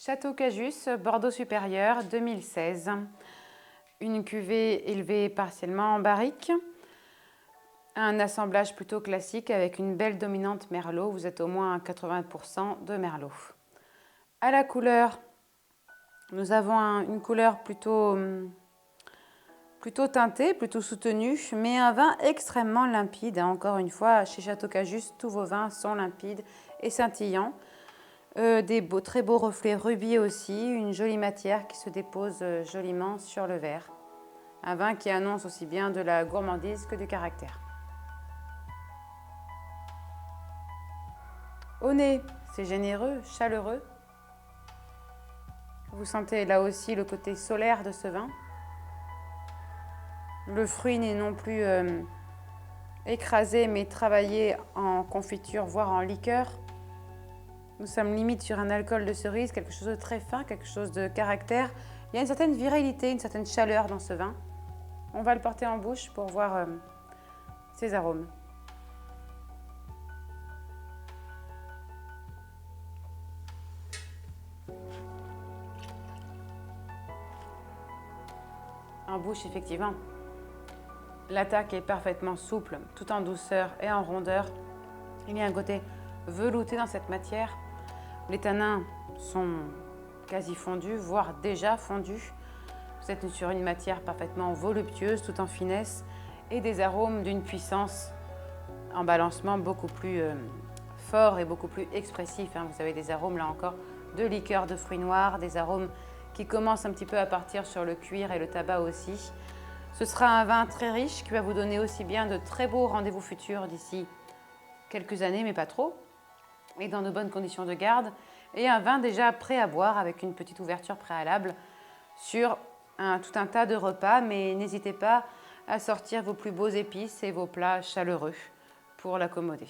Château Cajus, Bordeaux supérieur, 2016. Une cuvée élevée partiellement en barrique. Un assemblage plutôt classique avec une belle dominante Merlot. Vous êtes au moins à 80% de Merlot. À la couleur, nous avons une couleur plutôt teintée, plutôt soutenue, mais un vin extrêmement limpide. Encore une fois, chez Château Cajus, tous vos vins sont limpides et scintillants. Très beaux reflets rubis aussi, une jolie matière qui se dépose joliment sur le verre. Un vin qui annonce aussi bien de la gourmandise que du caractère. Au nez, c'est généreux, chaleureux. Vous sentez là aussi le côté solaire de ce vin. Le fruit n'est non plus écrasé, mais travaillé en confiture, voire en liqueur. Nous sommes limite sur un alcool de cerise, quelque chose de très fin, quelque chose de caractère. Il y a une certaine virilité, une certaine chaleur dans ce vin. On va le porter en bouche pour voir ses arômes. En bouche, effectivement, l'attaque est parfaitement souple, tout en douceur et en rondeur. Il y a un côté velouté dans cette matière. Les tanins sont quasi fondus, voire déjà fondus. Vous êtes sur une matière parfaitement voluptueuse, tout en finesse, et des arômes d'une puissance en balancement beaucoup plus fort et beaucoup plus expressif. Vous avez des arômes, là encore, de liqueur de fruits noirs, des arômes qui commencent un petit peu à partir sur le cuir et le tabac aussi. Ce sera un vin très riche qui va vous donner aussi bien de très beaux rendez-vous futurs d'ici quelques années, mais pas trop, et dans de bonnes conditions de garde, et un vin déjà prêt à boire avec une petite ouverture préalable sur tout un tas de repas, mais n'hésitez pas à sortir vos plus beaux épices et vos plats chaleureux pour l'accommoder.